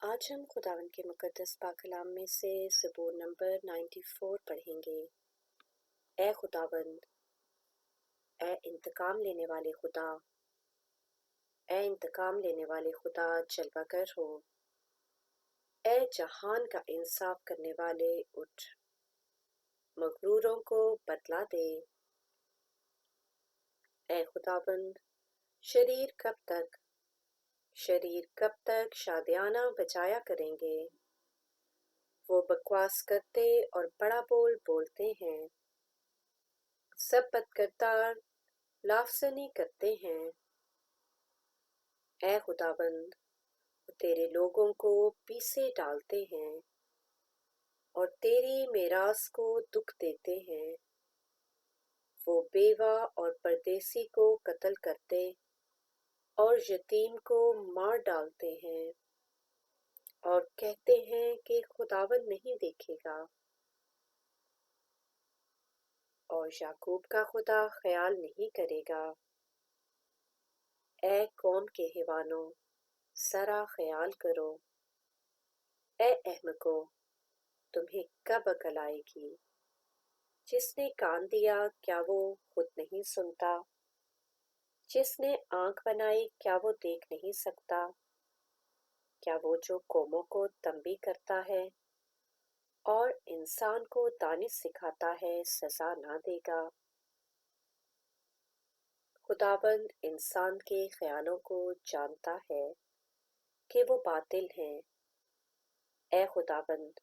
آج ہم خداوند کے مقدس پاک کلام میں سے زبور نمبر 94 پڑھیں گے۔ اے خداوند، اے انتقام لینے والے خدا، اے انتقام لینے والے خدا جلوہ گر ہو، اے جہان کا انصاف کرنے والے اٹھ، مغروروں کو بدلہ دے۔ اے خداوند، شریر کب تک شادیانہ بجایا کریں گے؟ وہ بکواس کرتے اور بڑا بول بولتے ہیں، سب بدکردار لافزنی کرتے ہیں۔ اے خداوند، وہ تیرے لوگوں کو پیسے ڈالتے ہیں اور تیری میراث کو دکھ دیتے ہیں۔ وہ بیوہ اور پردیسی کو قتل کرتے اور یتیم کو مار ڈالتے ہیں، اور کہتے ہیں کہ خداوند نہیں دیکھے گا، اور یعقوب کا خدا خیال نہیں کرے گا۔ اے قوم کے حیوانوں، ذرا خیال کرو۔ اے احمقو، تمہیں کب عقل آئے گی؟ جس نے کان دیا کیا وہ خود نہیں سنتا؟ جس نے آنکھ بنائی کیا وہ دیکھ نہیں سکتا؟ کیا وہ جو قوموں کو تنبیہ کرتا ہے اور انسان کو دانش سکھاتا ہے سزا نہ دے گا؟ خداوند انسان کے خیالوں کو جانتا ہے کہ وہ باطل ہیں۔ اے خداوند،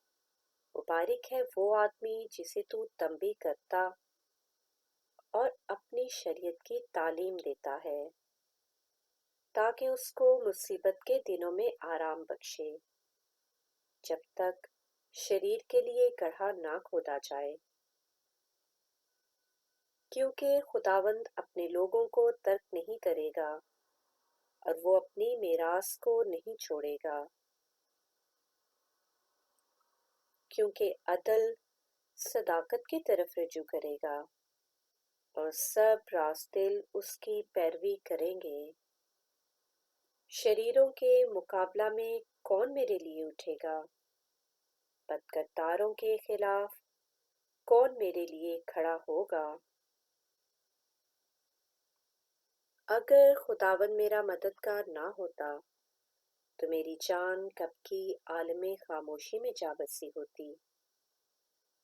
مبارک ہے وہ آدمی جسے تو تنبیہ کرتا اور اپنی شریعت کی تعلیم دیتا ہے، تاکہ اس کو مصیبت کے دنوں میں آرام بخشے، جب تک شریر کے لیے گڑھا نہ کھودا جائے۔ کیونکہ خداوند اپنے لوگوں کو ترک نہیں کرے گا اور وہ اپنی میراث کو نہیں چھوڑے گا، کیونکہ عدل صداقت کی طرف رجوع کرے گا اور سب راست دل اس کی پیروی کریں گے۔ شریروں کے مقابلہ میں کون میرے لیے اٹھے گا؟ بدکرداروں کے خلاف کون میرے لیے کھڑا ہوگا؟ اگر خداوند میرا مددگار نہ ہوتا تو میری جان کب کی عالم خاموشی میں جا بسی ہوتی۔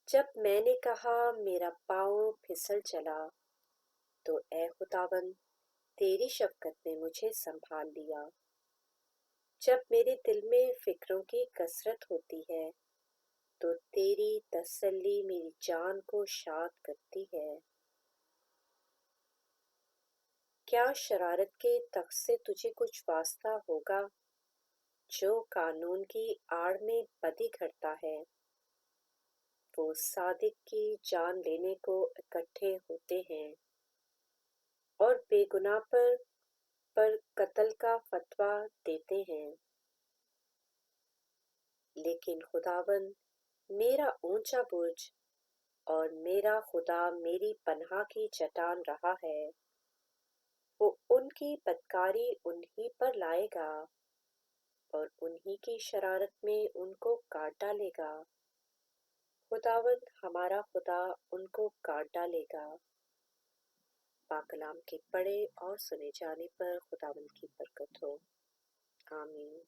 جب میں نے کہا میرا پاؤں پھسل چلا، تو اے خداوند تیری شفقت نے مجھے سنبھال لیا۔ جب میرے دل میں فکروں کی کثرت ہوتی ہے تو تیری تسلی میری جان کو شاد کرتی ہے۔ کیا شرارت کے تخت سے تجھے کچھ واسطہ ہوگا؟ جو قانون کی آڑ میں بدی گھڑتا ہے، وہ صادق کی جان لینے کو اکٹھے ہوتے ہیں اور بے گناہ پر قتل کا فتویٰ دیتے ہیں۔ لیکن خداوند میرا اونچا برج اور میرا خدا میری پناہ کی چٹان رہا ہے، وہ ان کی بدکاری انہی پر لائے گا اور انہی کی شرارت میں ان کو کاٹ ڈالے گا۔ خداوند ہمارا خدا ان کو کاٹ ڈالے گا۔ پاک کلام کے پڑھے اور سنے جانے پر خداوند کی برکت ہو، آمین۔